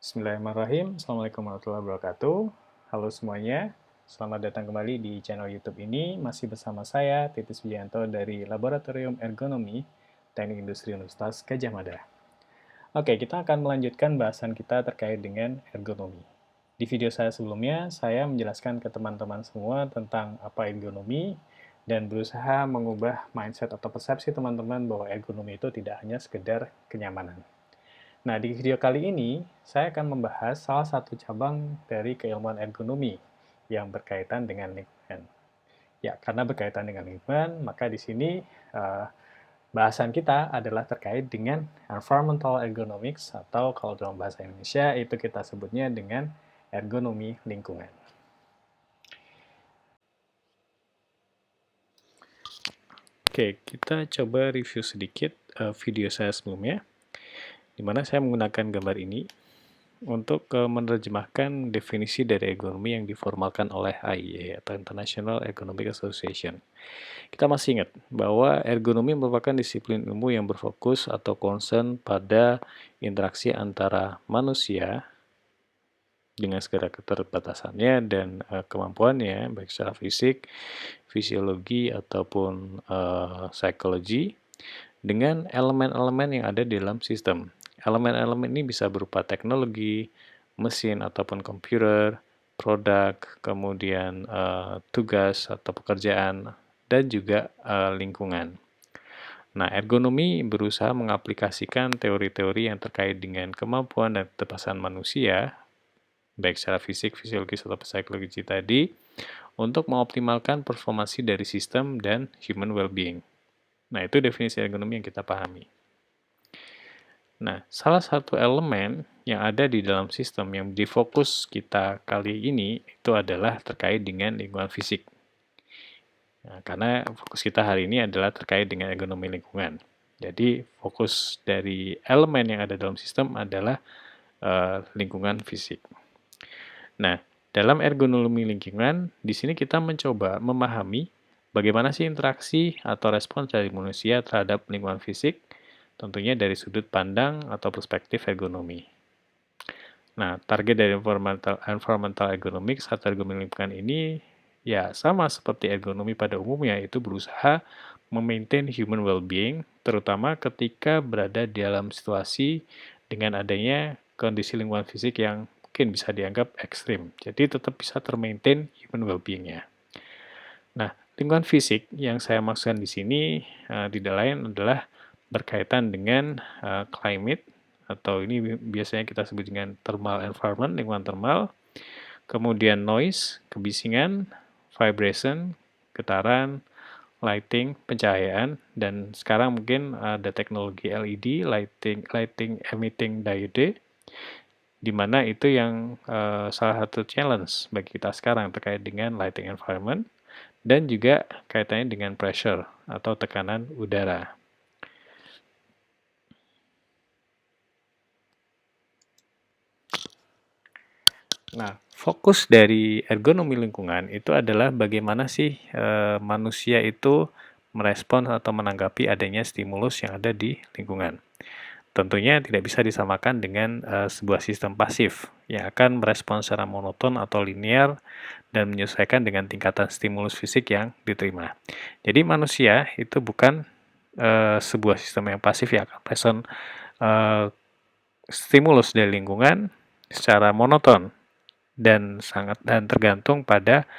Bismillahirrahmanirrahim. Assalamualaikum warahmatullahi wabarakatuh. Halo semuanya, selamat datang kembali di channel YouTube ini. Masih bersama saya, Titus Wijanto dari Laboratorium Ergonomi Teknik Industri Universitas Gadjah Mada. Oke, kita akan melanjutkan bahasan kita terkait dengan ergonomi. Di video saya sebelumnya, saya menjelaskan ke teman-teman semua tentang apa ergonomi dan berusaha mengubah mindset atau persepsi teman-teman bahwa ergonomi itu tidak hanya sekedar kenyamanan. Nah, di video kali ini, saya akan membahas salah satu cabang dari keilmuan ergonomi yang berkaitan dengan lingkungan. Ya, karena berkaitan dengan lingkungan, maka di sini bahasan kita adalah terkait dengan environmental ergonomics atau kalau dalam bahasa Indonesia itu kita sebutnya dengan ergonomi lingkungan. Oke, kita coba review sedikit video saya sebelumnya, di mana saya menggunakan gambar ini untuk menerjemahkan definisi dari ergonomi yang diformalkan oleh IEA atau International Ergonomic Association. Kita masih ingat bahwa ergonomi merupakan disiplin ilmu yang berfokus atau concern pada interaksi antara manusia dengan segala keterbatasannya dan kemampuannya, baik secara fisik, fisiologi, ataupun psikologi, dengan elemen-elemen yang ada di dalam sistem. Elemen-elemen ini bisa berupa teknologi, mesin ataupun komputer, produk, kemudian tugas atau pekerjaan, dan juga lingkungan. Nah, ergonomi berusaha mengaplikasikan teori-teori yang terkait dengan kemampuan dan keterbatasan manusia, baik secara fisik, fisiologis, atau psikologi tadi, untuk mengoptimalkan performansi dari sistem dan human well-being. Nah, itu definisi ergonomi yang kita pahami. Nah, salah satu elemen yang ada di dalam sistem yang difokus kita kali ini itu adalah terkait dengan lingkungan fisik. Nah, karena fokus kita hari ini adalah terkait dengan ergonomi lingkungan. Jadi, fokus dari elemen yang ada dalam sistem adalah lingkungan fisik. Nah, dalam ergonomi lingkungan, di sini kita mencoba memahami bagaimana sih interaksi atau respons dari manusia terhadap lingkungan fisik, tentunya dari sudut pandang atau perspektif ergonomi. Nah, target dari environmental ergonomics atau ergonomi lingkungan ini ya sama seperti ergonomi pada umumnya, itu berusaha memaintain human well-being, terutama ketika berada di dalam situasi dengan adanya kondisi lingkungan fisik yang mungkin bisa dianggap ekstrim. Jadi tetap bisa termaintain human well-being-nya. Nah, lingkungan fisik yang saya maksudkan di sini tidak lain adalah berkaitan dengan climate, atau ini biasanya kita sebut dengan thermal environment, lingkungan thermal, kemudian noise, kebisingan, vibration, getaran, lighting, pencahayaan, dan sekarang mungkin ada teknologi LED, lighting emitting diode, di mana itu yang salah satu challenge bagi kita sekarang terkait dengan lighting environment, dan juga kaitannya dengan pressure atau tekanan udara. Nah, fokus dari ergonomi lingkungan itu adalah bagaimana sih manusia itu merespons atau menanggapi adanya stimulus yang ada di lingkungan. Tentunya tidak bisa disamakan dengan sebuah sistem pasif yang akan merespons secara monoton atau linear dan menyesuaikan dengan tingkatan stimulus fisik yang diterima. Jadi manusia itu bukan sebuah sistem yang pasif yang akan merespons stimulus dari lingkungan secara monoton dan tergantung pada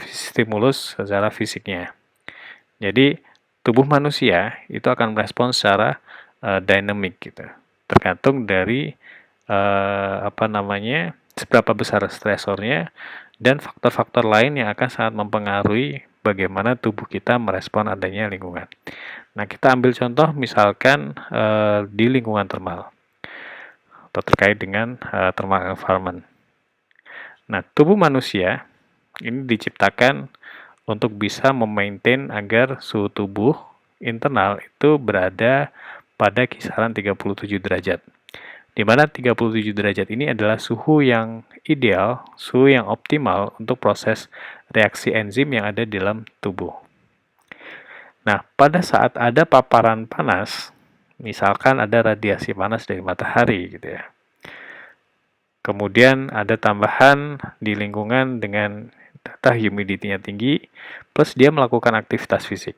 stimulus secara fisiknya. Jadi tubuh manusia itu akan merespons secara dynamic gitu, tergantung dari seberapa besar stresornya dan faktor-faktor lain yang akan sangat mempengaruhi bagaimana tubuh kita merespon adanya lingkungan. Nah, kita ambil contoh misalkan di lingkungan thermal atau terkait dengan thermal environment. Nah, tubuh manusia ini diciptakan untuk bisa memaintain agar suhu tubuh internal itu berada pada kisaran 37 derajat. Di mana 37 derajat ini adalah suhu yang ideal, suhu yang optimal untuk proses reaksi enzim yang ada di dalam tubuh. Nah, pada saat ada paparan panas, misalkan ada radiasi panas dari matahari gitu ya, Kemudian ada tambahan di lingkungan dengan data humidity-nya tinggi, plus dia melakukan aktivitas fisik.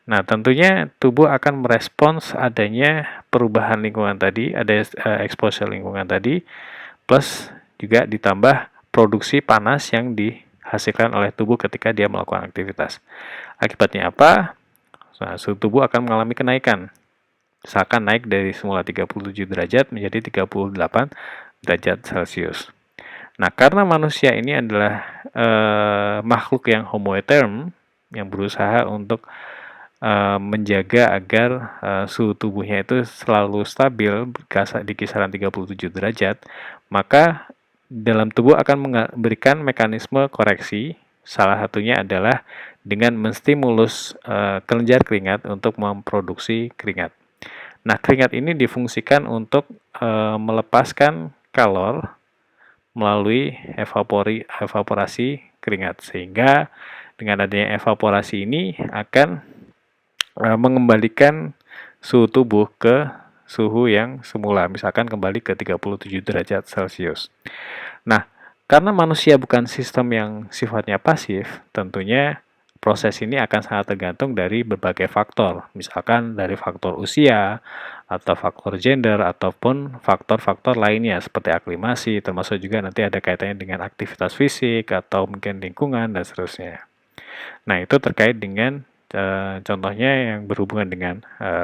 Nah, tentunya tubuh akan merespons adanya perubahan lingkungan tadi, ada exposure lingkungan tadi, plus juga ditambah produksi panas yang dihasilkan oleh tubuh ketika dia melakukan aktivitas. Akibatnya apa? Nah, suhu tubuh akan mengalami kenaikan. Misalkan naik dari semula 37 derajat menjadi 38 derajat Celcius. Nah, karena manusia ini adalah makhluk yang homoeterm, yang berusaha untuk menjaga agar suhu tubuhnya itu selalu stabil di kisaran 37 derajat, maka dalam tubuh akan memberikan mekanisme koreksi. Salah satunya adalah dengan menstimulus kelenjar keringat untuk memproduksi keringat. Nah, keringat ini difungsikan untuk melepaskan kalor melalui evaporasi keringat, sehingga dengan adanya evaporasi ini akan mengembalikan suhu tubuh ke suhu yang semula, misalkan kembali ke 37 derajat Celcius. Nah, karena manusia bukan sistem yang sifatnya pasif, tentunya proses ini akan sangat tergantung dari berbagai faktor, misalkan dari faktor usia, atau faktor gender, ataupun faktor-faktor lainnya seperti aklimasi, termasuk juga nanti ada kaitannya dengan aktivitas fisik, atau mungkin lingkungan, dan seterusnya. Nah, itu terkait dengan contohnya yang berhubungan dengan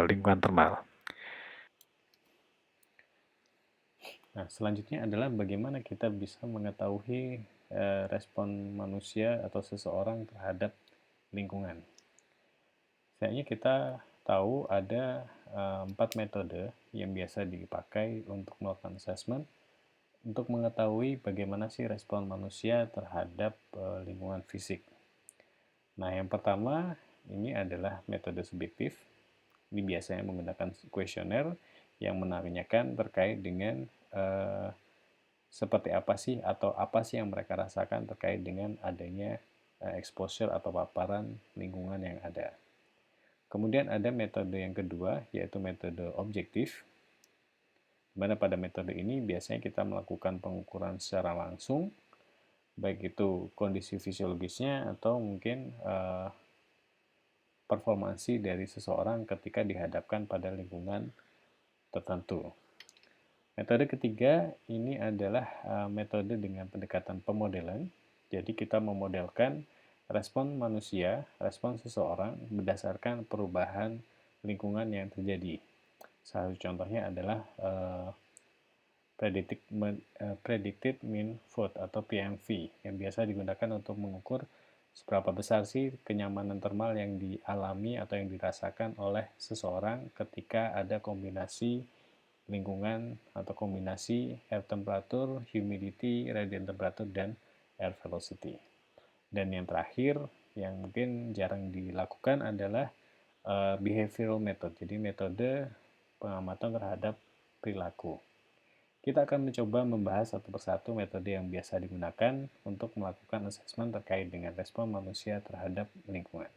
lingkungan termal. Nah, selanjutnya adalah bagaimana kita bisa mengetahui respon manusia atau seseorang terhadap lingkungan. Sebenarnya kita tahu ada 4 metode yang biasa dipakai untuk melakukan assessment untuk mengetahui bagaimana sih respon manusia terhadap lingkungan fisik. Nah, yang pertama ini adalah metode subjektif. Ini biasanya menggunakan kuesioner yang menanyakan terkait dengan seperti apa sih atau apa sih yang mereka rasakan terkait dengan adanya exposure atau paparan lingkungan yang ada. Kemudian ada metode yang kedua, yaitu metode objektif, di mana pada metode ini biasanya kita melakukan pengukuran secara langsung, baik itu kondisi fisiologisnya atau mungkin performansi dari seseorang ketika dihadapkan pada lingkungan tertentu. Metode ketiga ini adalah metode dengan pendekatan pemodelan. Jadi kita memodelkan respon manusia, respon seseorang berdasarkan perubahan lingkungan yang terjadi. Salah satu contohnya adalah predicted mean vote atau PMV yang biasa digunakan untuk mengukur seberapa besar sih kenyamanan termal yang dialami atau yang dirasakan oleh seseorang ketika ada kombinasi lingkungan atau kombinasi air temperature, humidity, radiant temperature, dan air velocity. Dan yang terakhir, yang mungkin jarang dilakukan adalah behavioral method, jadi metode pengamatan terhadap perilaku. Kita akan mencoba membahas satu persatu metode yang biasa digunakan untuk melakukan assessment terkait dengan respon manusia terhadap lingkungan.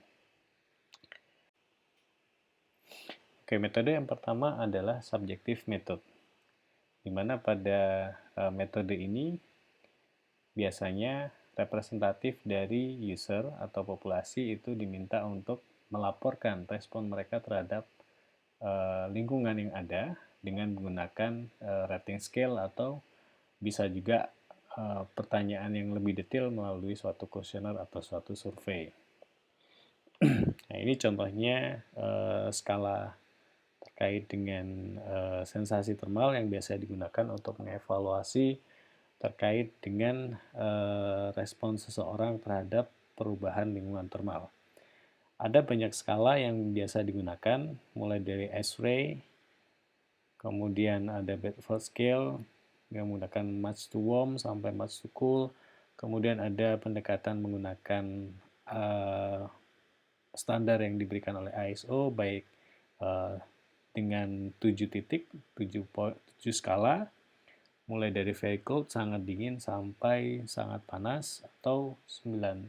Oke, metode yang pertama adalah subjective method, di mana pada metode ini biasanya representatif dari user atau populasi itu diminta untuk melaporkan respon mereka terhadap lingkungan yang ada dengan menggunakan rating scale atau bisa juga pertanyaan yang lebih detail melalui suatu kuesioner atau suatu survei. Nah, ini contohnya skala terkait dengan sensasi termal yang biasa digunakan untuk mengevaluasi terkait dengan respon seseorang terhadap perubahan lingkungan termal. Ada banyak skala yang biasa digunakan, mulai dari S-ray, kemudian ada Bedford Scale yang menggunakan much to warm sampai much to cool, kemudian ada pendekatan menggunakan standar yang diberikan oleh ISO, baik dengan 7 titik, 7 skala, mulai dari very cold, sangat dingin, sampai sangat panas, atau 9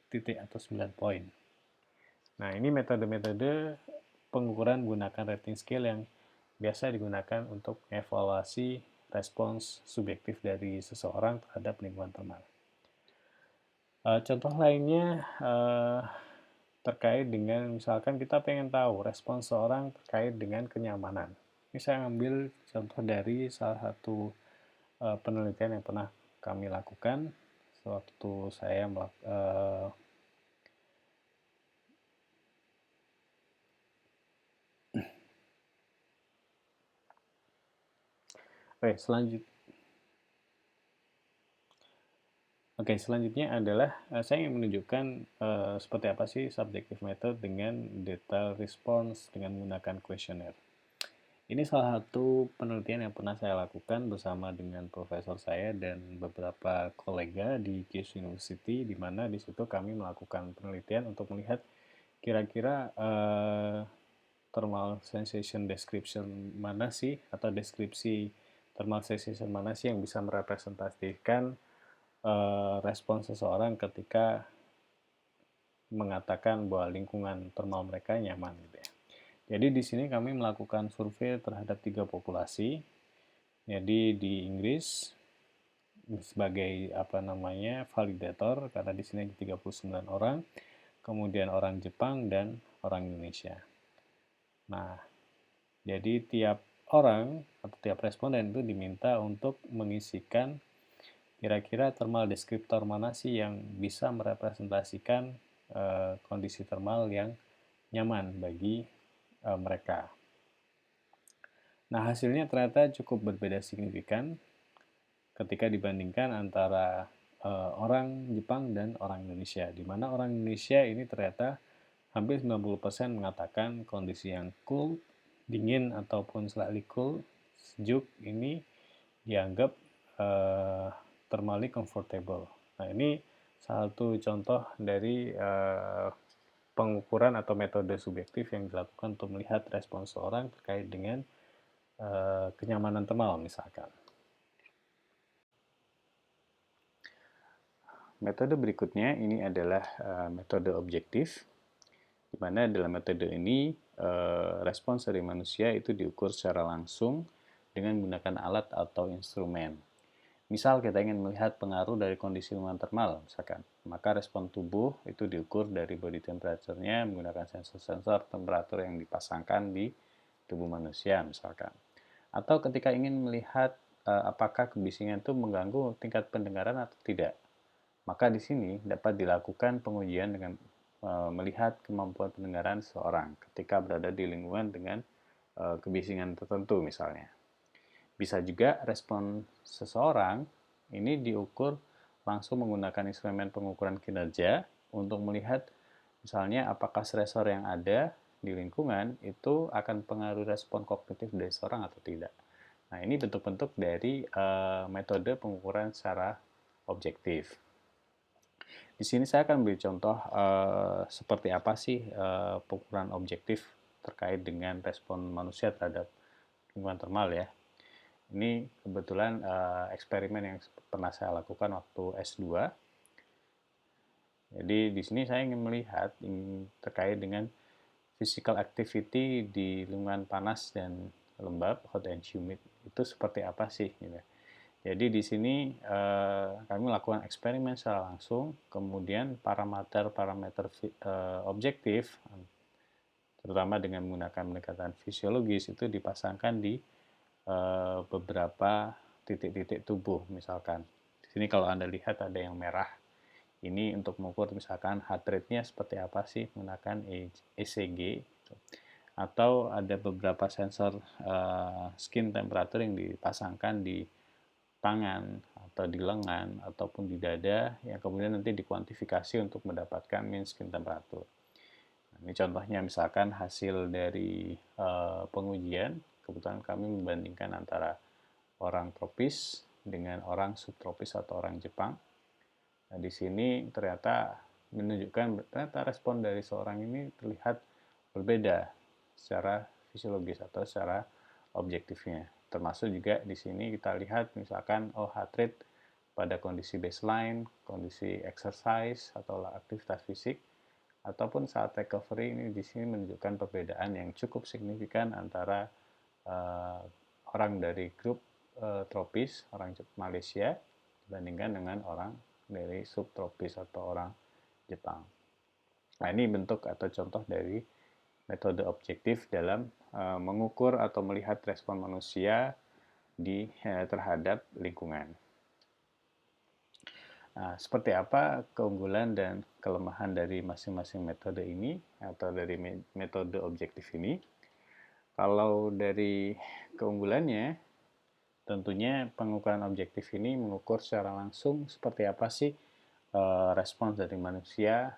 titik atau 9 poin. Nah, ini metode-metode pengukuran menggunakan rating scale yang biasa digunakan untuk evaluasi respons subjektif dari seseorang terhadap lingkungan termal. Contoh lainnya terkait dengan misalkan kita pengen tahu respons seorang terkait dengan kenyamanan. Ini saya ambil contoh dari salah satu penelitian yang pernah kami lakukan sewaktu saya selanjutnya adalah saya ingin menunjukkan seperti apa sih subjective method dengan detail response dengan menggunakan kuesioner. Ini salah satu penelitian yang pernah saya lakukan bersama dengan profesor saya dan beberapa kolega di Case University, di mana di situ kami melakukan penelitian untuk melihat kira-kira thermal sensation description mana sih, atau deskripsi thermal sensation mana sih yang bisa merepresentasikan respons seseorang ketika mengatakan bahwa lingkungan thermal mereka nyaman gitu ya. Jadi di sini kami melakukan survei terhadap 3 populasi. Jadi di Inggris sebagai validator karena di sini ada 39 orang, kemudian orang Jepang dan orang Indonesia. Nah, jadi tiap orang atau tiap responden itu diminta untuk mengisikan kira-kira thermal deskriptor mana sih yang bisa merepresentasikan kondisi thermal yang nyaman bagi mereka. Nah, hasilnya ternyata cukup berbeda signifikan ketika dibandingkan antara orang Jepang dan orang Indonesia, di mana orang Indonesia ini ternyata hampir 90% mengatakan kondisi yang cool, dingin ataupun slightly cool, sejuk ini dianggap thermally comfortable. Nah, ini salah satu contoh dari pengukuran atau metode subjektif yang dilakukan untuk melihat respons seorang terkait dengan kenyamanan thermal misalkan. Metode berikutnya ini adalah metode objektif, di mana dalam metode ini respons dari manusia itu diukur secara langsung dengan menggunakan alat atau instrumen. Misal kita ingin melihat pengaruh dari kondisi lingkungan thermal, misalkan, maka respon tubuh itu diukur dari body temperature-nya menggunakan sensor-sensor temperatur yang dipasangkan di tubuh manusia, misalkan. Atau ketika ingin melihat apakah kebisingan itu mengganggu tingkat pendengaran atau tidak, maka di sini dapat dilakukan pengujian dengan melihat kemampuan pendengaran seseorang ketika berada di lingkungan dengan kebisingan tertentu misalnya. Bisa juga respon seseorang ini diukur langsung menggunakan instrumen pengukuran kinerja untuk melihat misalnya apakah stresor yang ada di lingkungan itu akan pengaruh respon kognitif dari seseorang atau tidak. Nah, ini bentuk-bentuk dari metode pengukuran secara objektif. Di sini saya akan beri contoh seperti apa sih pengukuran objektif terkait dengan respon manusia terhadap lingkungan thermal ya. Ini kebetulan eksperimen yang pernah saya lakukan waktu S2. Jadi di sini saya ingin melihat terkait dengan physical activity di lingkungan panas dan lembab, hot and humid, itu seperti apa sih gitu. Jadi di sini kami melakukan eksperimen secara langsung, kemudian parameter objektif, terutama dengan menggunakan pendekatan fisiologis, itu dipasangkan di beberapa titik-titik tubuh, misalkan. Di sini kalau Anda lihat ada yang merah, ini untuk mengukur misalkan heart rate-nya seperti apa sih menggunakan ECG, atau ada beberapa sensor skin temperature yang dipasangkan di tangan atau di lengan ataupun di dada yang kemudian nanti dikuantifikasi untuk mendapatkan mean skin temperature. Nah, ini contohnya misalkan hasil dari pengujian, kebetulan kami membandingkan antara orang tropis dengan orang subtropis atau orang Jepang. Nah, di sini ternyata menunjukkan ternyata respon dari seorang ini terlihat berbeda secara fisiologis atau secara objektifnya. Termasuk juga di sini kita lihat misalkan heart rate pada kondisi baseline, kondisi exercise atau aktivitas fisik, ataupun saat recovery, ini di sini menunjukkan perbedaan yang cukup signifikan antara orang dari grup tropis, orang Malaysia, dibandingkan dengan orang dari subtropis atau orang Jepang. Nah, ini bentuk atau contoh dari metode objektif dalam mengukur atau melihat respon manusia terhadap lingkungan. Nah, seperti apa keunggulan dan kelemahan dari masing-masing metode ini atau dari metode objektif ini? Kalau dari keunggulannya, tentunya pengukuran objektif ini mengukur secara langsung seperti apa sih respons dari manusia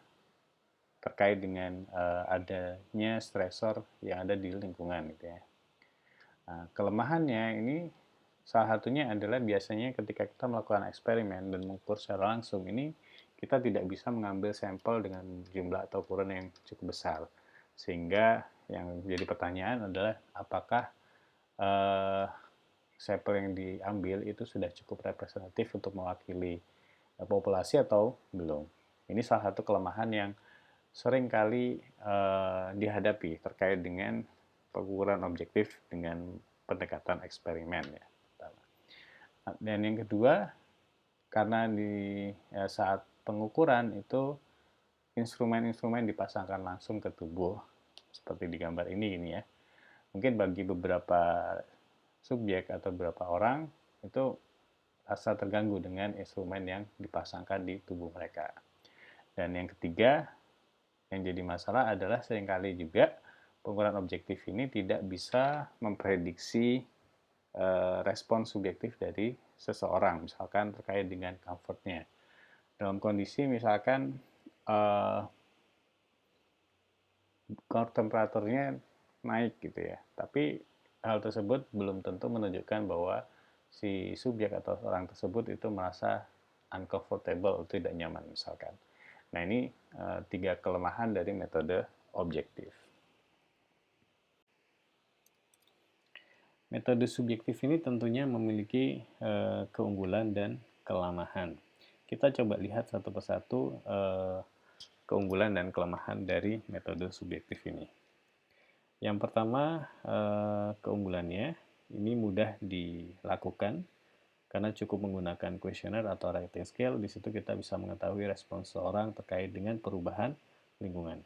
terkait dengan adanya stresor yang ada di lingkungan gitu ya. Nah, kelemahannya ini salah satunya adalah biasanya ketika kita melakukan eksperimen dan mengukur secara langsung ini kita tidak bisa mengambil sampel dengan jumlah atau ukuran yang cukup besar. Sehingga yang jadi pertanyaan adalah apakah sampel yang diambil itu sudah cukup representatif untuk mewakili populasi atau belum. Ini salah satu kelemahan yang sering kali dihadapi terkait dengan pengukuran objektif dengan pendekatan eksperimen ya. Dan yang kedua, karena saat pengukuran itu instrumen-instrumen dipasangkan langsung ke tubuh seperti di gambar ini ya. Mungkin bagi beberapa subjek atau beberapa orang itu rasa terganggu dengan instrumen yang dipasangkan di tubuh mereka. Dan yang ketiga, yang jadi masalah adalah seringkali juga pengukuran objektif ini tidak bisa memprediksi respon subjektif dari seseorang, misalkan terkait dengan comfortnya. Dalam kondisi misalkan temperaturnya naik gitu ya, tapi hal tersebut belum tentu menunjukkan bahwa si subjek atau orang tersebut itu merasa uncomfortable, tidak nyaman misalkan. Nah, ini 3 kelemahan dari metode objektif. Metode subjektif ini tentunya memiliki keunggulan dan kelemahan. Kita coba lihat satu persatu keunggulan dan kelemahan dari metode subjektif ini. Yang pertama, keunggulannya ini mudah dilakukan karena cukup menggunakan kuesioner atau rating scale. Di situ kita bisa mengetahui respons seseorang terkait dengan perubahan lingkungan.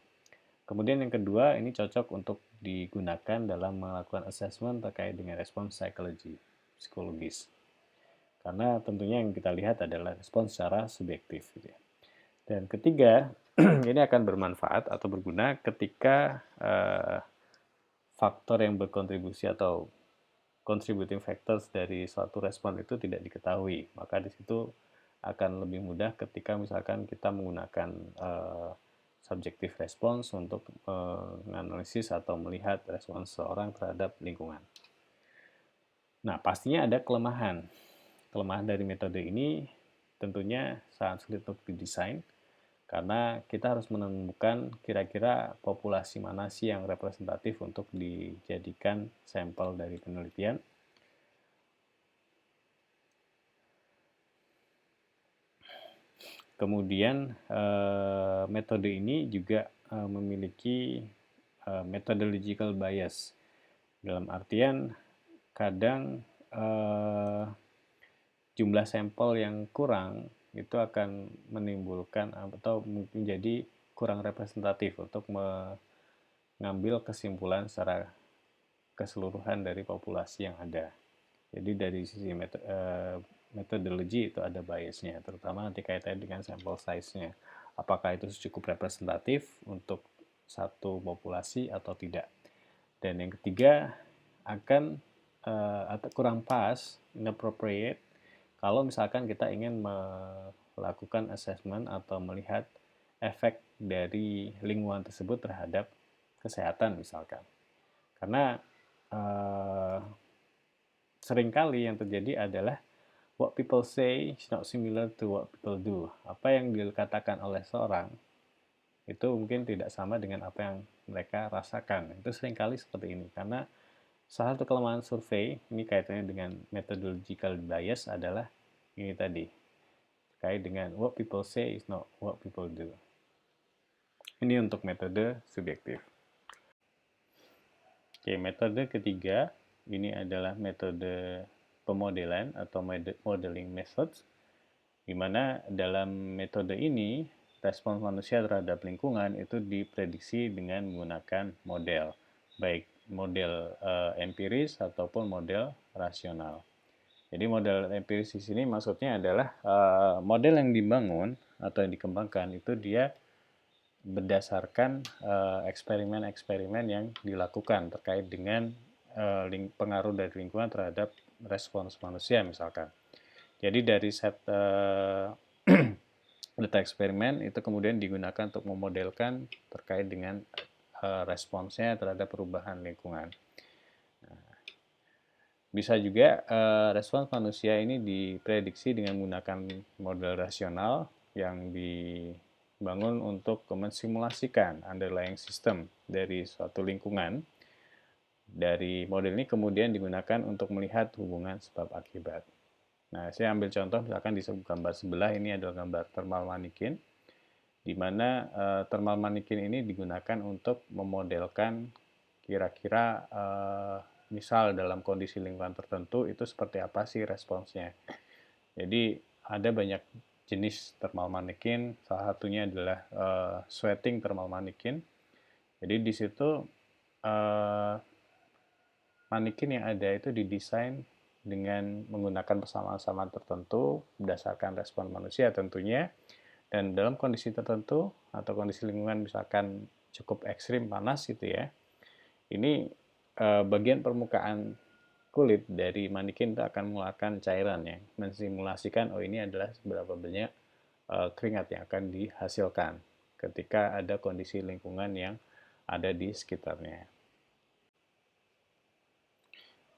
Kemudian yang kedua, ini cocok untuk digunakan dalam melakukan assessment terkait dengan respons psikologis. Karena tentunya yang kita lihat adalah respons secara subjektif. Gitu ya. Dan ketiga, ini akan bermanfaat atau berguna ketika faktor yang berkontribusi atau contributing factors dari suatu respon itu tidak diketahui. Maka di situ akan lebih mudah ketika misalkan kita menggunakan subjective response untuk menganalisis atau melihat respons seorang terhadap lingkungan. Nah, pastinya ada kelemahan. Kelemahan dari metode ini tentunya sangat sulit untuk didesain karena kita harus menemukan kira-kira populasi mana sih yang representatif untuk dijadikan sampel dari penelitian. Kemudian metode ini juga memiliki methodological bias. Dalam artian kadang jumlah sampel yang kurang itu akan menimbulkan atau menjadi kurang representatif untuk mengambil kesimpulan secara keseluruhan dari populasi yang ada. Jadi dari sisi metodologi itu ada biasnya, terutama nanti kaitannya dengan sampel size-nya. Apakah itu cukup representatif untuk satu populasi atau tidak. Dan yang ketiga, akan atau kurang pas, inappropriate, kalau misalkan kita ingin melakukan assessment atau melihat efek dari lingkungan tersebut terhadap kesehatan misalkan. Karena seringkali yang terjadi adalah what people say is not similar to what people do. Apa yang dikatakan oleh seorang itu mungkin tidak sama dengan apa yang mereka rasakan. Itu seringkali seperti ini. Karena salah satu kelemahan survei, ini kaitannya dengan methodological bias adalah ini tadi. Terkait dengan what people say is not what people do. Ini untuk metode subjektif. Oke, metode ketiga ini adalah metode pemodelan atau modeling methods, di mana dalam metode ini respons manusia terhadap lingkungan itu diprediksi dengan menggunakan model, baik model empiris ataupun model rasional. Jadi model empiris di sini maksudnya adalah model yang dibangun atau yang dikembangkan itu dia berdasarkan eksperimen-eksperimen yang dilakukan terkait dengan pengaruh dari lingkungan terhadap respons manusia misalkan. Jadi dari set data eksperimen itu kemudian digunakan untuk memodelkan terkait dengan responsnya terhadap perubahan lingkungan. Bisa juga respons manusia ini diprediksi dengan menggunakan model rasional yang dibangun untuk mensimulasikan underlying system dari suatu lingkungan. Dari model ini kemudian digunakan untuk melihat hubungan sebab akibat. Nah, saya ambil contoh misalkan di gambar sebelah ini adalah gambar thermal mannequin, di mana thermal mannequin ini digunakan untuk memodelkan kira-kira misal dalam kondisi lingkungan tertentu itu seperti apa sih responsnya. Jadi ada banyak jenis thermal mannequin, salah satunya adalah sweating thermal mannequin. Jadi di situ mannequin yang ada itu didesain dengan menggunakan persamaan-persamaan tertentu berdasarkan respon manusia tentunya, dan dalam kondisi tertentu atau kondisi lingkungan misalkan cukup ekstrim panas gitu ya, ini bagian permukaan kulit dari mannequin itu akan mengeluarkan cairan yang mensimulasikan oh ini adalah seberapa banyak keringat yang akan dihasilkan ketika ada kondisi lingkungan yang ada di sekitarnya.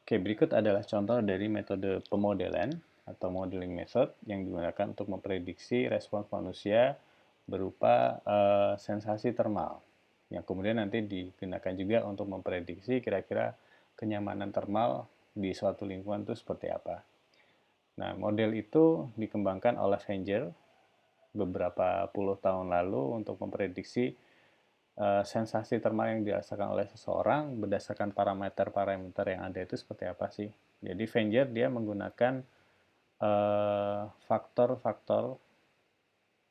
Oke, berikut adalah contoh dari metode pemodelan atau modeling method yang digunakan untuk memprediksi respons manusia berupa sensasi termal, yang kemudian nanti digunakan juga untuk memprediksi kira-kira kenyamanan termal di suatu lingkungan itu seperti apa. Nah, model itu dikembangkan oleh Venger beberapa puluh tahun lalu untuk memprediksi sensasi termal yang dirasakan oleh seseorang berdasarkan parameter-parameter yang ada itu seperti apa sih. Jadi Venger dia menggunakan faktor-faktor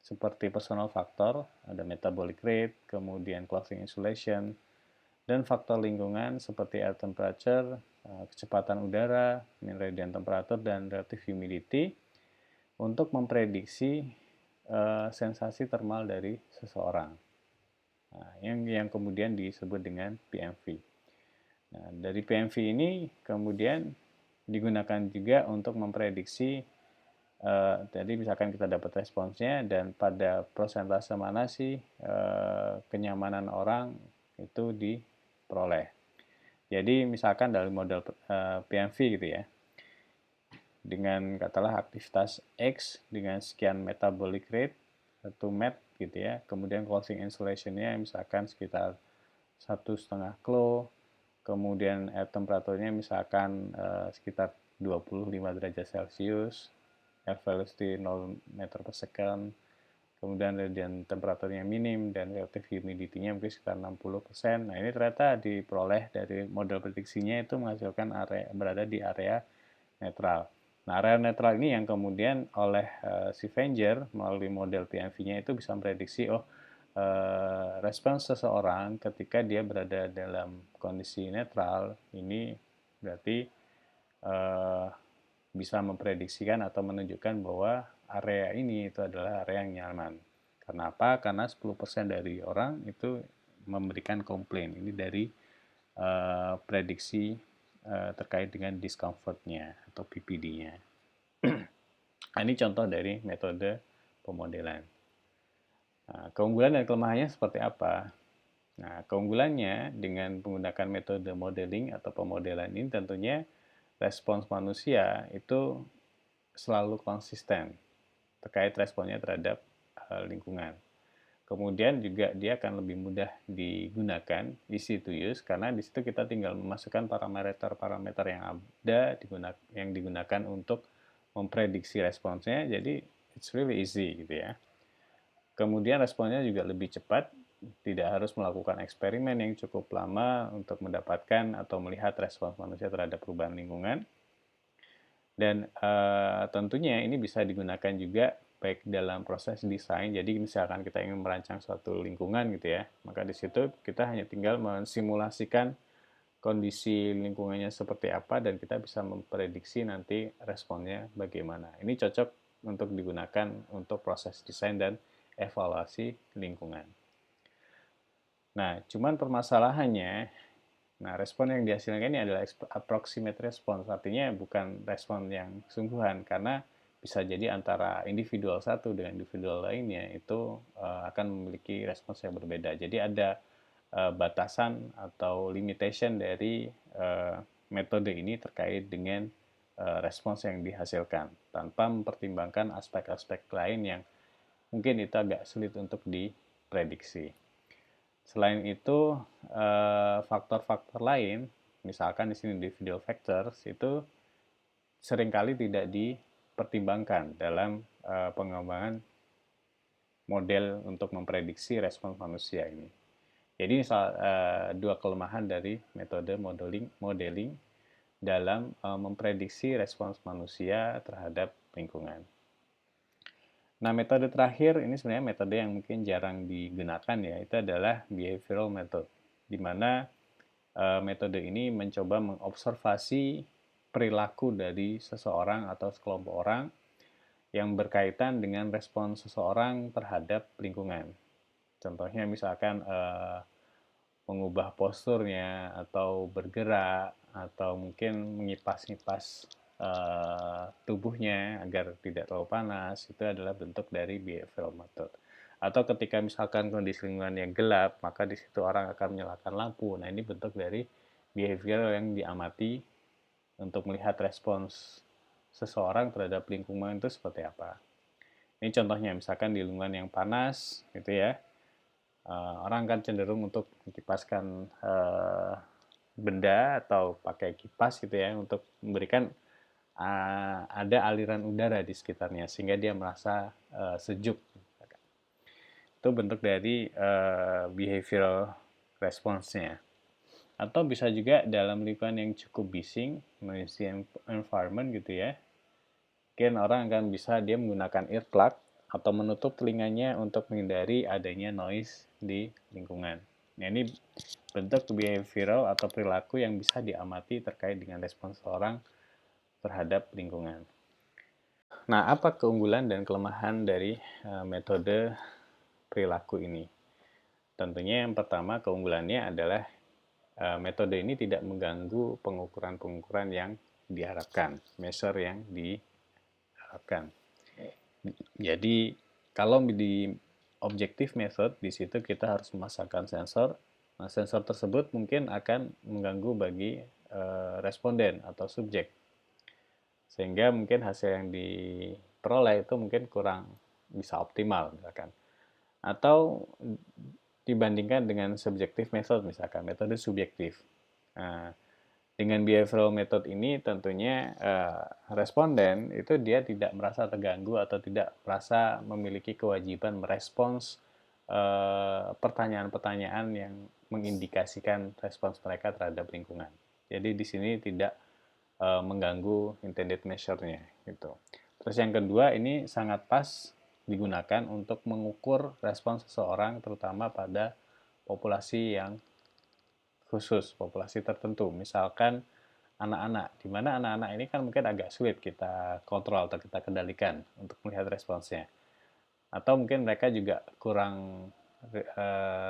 seperti personal factor, ada metabolic rate, kemudian clothing insulation, dan faktor lingkungan seperti air temperature, kecepatan udara, mean radiant temperature, dan relative humidity untuk memprediksi sensasi termal dari seseorang. Nah, yang kemudian disebut dengan PMV. Nah, dari PMV ini kemudian digunakan juga untuk memprediksi jadi misalkan kita dapat responsnya dan pada persentase mana sih kenyamanan orang itu diperoleh. Jadi misalkan dari model PMV gitu ya, dengan katakanlah aktivitas X dengan sekian metabolic rate atau MET gitu ya, kemudian clothing insulation-nya misalkan sekitar 1,5 kilo, kemudian air temperaturnya misalkan sekitar 25 derajat Celcius, air velocity 0 meter per second, kemudian radiant temperaturnya minim dan relative humidity-nya mungkin sekitar 60%. Nah, ini ternyata diperoleh dari model prediksinya itu menghasilkan area berada di area netral. Nah, area netral ini yang kemudian oleh si Venger melalui model PMV-nya itu bisa memprediksi respons seseorang ketika dia berada dalam kondisi netral ini berarti bisa memprediksikan atau menunjukkan bahwa area ini itu adalah area yang nyaman. Kenapa? Karena 10% dari orang itu memberikan komplain. Ini dari prediksi terkait dengan discomfortnya atau PPD-nya. Nah, ini contoh dari metode pemodelan. Nah, keunggulan dan kelemahannya seperti apa? Nah, keunggulannya dengan menggunakan metode modeling atau pemodelan ini tentunya respons manusia itu selalu konsisten terkait responnya terhadap lingkungan. Kemudian juga dia akan lebih mudah digunakan, easy to use, karena di situ kita tinggal memasukkan parameter-parameter yang ada yang digunakan untuk memprediksi responsnya, jadi it's really easy gitu ya. Kemudian responnya juga lebih cepat, tidak harus melakukan eksperimen yang cukup lama untuk mendapatkan atau melihat respons manusia terhadap perubahan lingkungan. Dan tentunya ini bisa digunakan juga baik dalam proses desain. Jadi misalkan kita ingin merancang suatu lingkungan gitu ya, maka di situ kita hanya tinggal mensimulasikan kondisi lingkungannya seperti apa dan kita bisa memprediksi nanti responnya bagaimana. Ini cocok untuk digunakan untuk proses desain dan evaluasi lingkungan. Nah, cuman permasalahannya, respon yang dihasilkan ini adalah approximate response, artinya bukan respon yang sungguhan, karena bisa jadi antara individual satu dengan individual lainnya itu akan memiliki respons yang berbeda. Jadi ada batasan atau limitation dari metode ini terkait dengan respons yang dihasilkan, tanpa mempertimbangkan aspek-aspek lain yang mungkin itu agak sulit untuk diprediksi. Selain itu, faktor-faktor lain, misalkan di sini individual factors, itu seringkali tidak dipertimbangkan dalam pengembangan model untuk memprediksi respons manusia ini. Jadi dua kelemahan dari metode modeling dalam memprediksi respons manusia terhadap lingkungan. Nah, metode terakhir ini sebenarnya metode yang mungkin jarang digunakan ya, itu adalah behavioral method, di mana metode ini mencoba mengobservasi perilaku dari seseorang atau sekelompok orang yang berkaitan dengan respons seseorang terhadap lingkungan. Contohnya misalkan mengubah posturnya atau bergerak atau mungkin mengipas-ngipas tubuhnya agar tidak terlalu panas, itu adalah bentuk dari behavioral method. Atau ketika misalkan kondisi lingkungan yang gelap, maka di situ orang akan menyalakan lampu. Nah, ini bentuk dari behavior yang diamati untuk melihat respons seseorang terhadap lingkungan itu seperti apa. Ini contohnya misalkan di lingkungan yang panas gitu ya, orang kan cenderung untuk mengkipaskan benda atau pakai kipas gitu ya untuk memberikan ada aliran udara di sekitarnya sehingga dia merasa sejuk. Itu bentuk dari behavioral response-nya. Atau bisa juga dalam lingkungan yang cukup bising, noisy environment gitu ya. Mungkin orang akan bisa dia menggunakan earplug atau menutup telinganya untuk menghindari adanya noise di lingkungan. Nah, ini bentuk behavioral atau perilaku yang bisa diamati terkait dengan respons orang terhadap lingkungan. Nah, apa keunggulan dan kelemahan dari metode perilaku ini? Tentunya yang pertama keunggulannya adalah metode ini tidak mengganggu pengukuran-pengukuran yang diharapkan, measure yang diharapkan. Jadi kalau di objective method, di situ kita harus memasangkan sensor. Nah, sensor tersebut mungkin akan mengganggu bagi responden atau subjek. Sehingga mungkin hasil yang diperoleh itu mungkin kurang bisa optimal misalkan. Atau dibandingkan dengan subjective method misalkan, metode subjektif. Nah, dengan behavioral method ini tentunya responden itu dia tidak merasa terganggu atau tidak merasa memiliki kewajiban merespons pertanyaan-pertanyaan yang mengindikasikan respons mereka terhadap lingkungan. Jadi di sini tidak mengganggu intended measure-nya gitu. Terus yang kedua ini sangat pas digunakan untuk mengukur respons seseorang terutama pada populasi yang khusus, populasi tertentu. Misalkan anak-anak, di mana anak-anak ini kan mungkin agak sulit kita kontrol atau kita kendalikan untuk melihat responsnya. Atau mungkin mereka juga kurang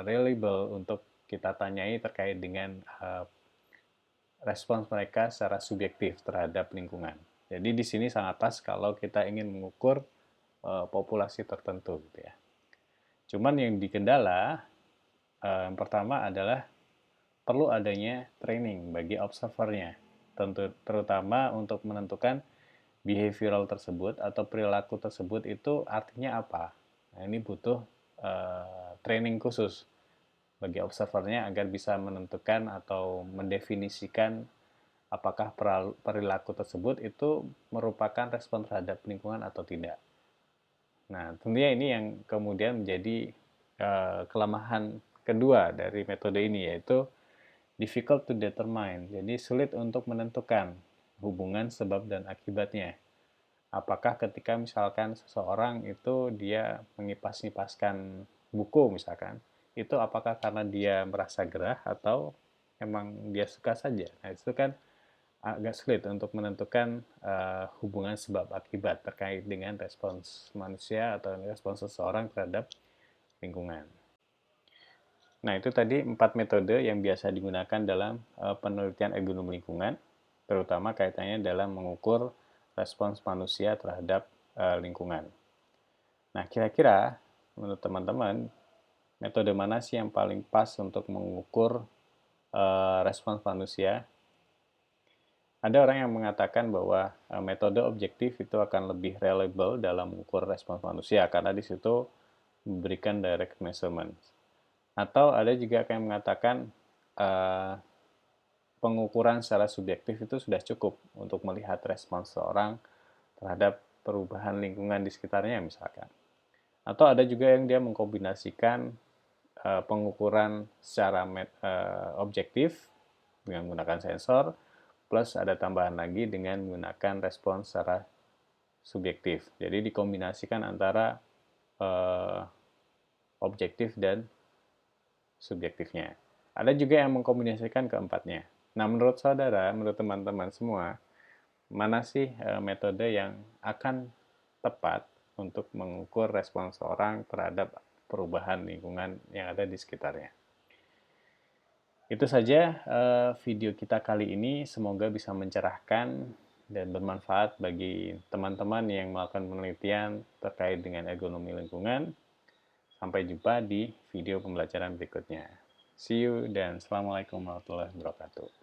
reliable untuk kita tanyai terkait dengan respons mereka secara subjektif terhadap lingkungan. Jadi di sini sangat pas kalau kita ingin mengukur populasi tertentu gitu ya. Cuman yang dikendala yang pertama adalah perlu adanya training bagi observernya, terutama untuk menentukan behavioral tersebut atau perilaku tersebut itu artinya apa. Nah, ini butuh training khusus bagi observernya agar bisa menentukan atau mendefinisikan apakah perilaku tersebut itu merupakan respon terhadap lingkungan atau tidak. Nah, tentunya ini yang kemudian menjadi kelemahan kedua dari metode ini, yaitu difficult to determine, jadi sulit untuk menentukan hubungan sebab dan akibatnya. Apakah ketika misalkan seseorang itu dia mengipas-ngipaskan buku misalkan, itu apakah karena dia merasa gerah atau emang dia suka saja. Nah, itu kan agak sulit untuk menentukan hubungan sebab akibat terkait dengan respons manusia atau respons seseorang terhadap lingkungan. Nah, itu tadi 4 metode yang biasa digunakan dalam penelitian ergonomi lingkungan, terutama kaitannya dalam mengukur respons manusia terhadap lingkungan. Nah, kira-kira menurut teman-teman, metode mana sih yang paling pas untuk mengukur respons manusia? Ada orang yang mengatakan bahwa metode objektif itu akan lebih reliable dalam mengukur respons manusia karena di situ memberikan direct measurement. Atau ada juga yang mengatakan pengukuran secara subjektif itu sudah cukup untuk melihat respons seorang terhadap perubahan lingkungan di sekitarnya misalkan. Atau ada juga yang dia mengkombinasikan pengukuran secara objektif dengan menggunakan sensor, plus ada tambahan lagi dengan menggunakan respons secara subjektif. Jadi dikombinasikan antara objektif dan subjektifnya. Ada juga yang mengkombinasikan keempatnya. Nah, menurut saudara, menurut teman-teman semua, mana sih metode yang akan tepat untuk mengukur respons orang terhadap perubahan lingkungan yang ada di sekitarnya? Itu saja video kita kali ini. Semoga bisa mencerahkan dan bermanfaat bagi teman-teman yang melakukan penelitian terkait dengan ergonomi lingkungan. Sampai jumpa di video pembelajaran berikutnya. See you dan Assalamualaikum warahmatullahi wabarakatuh.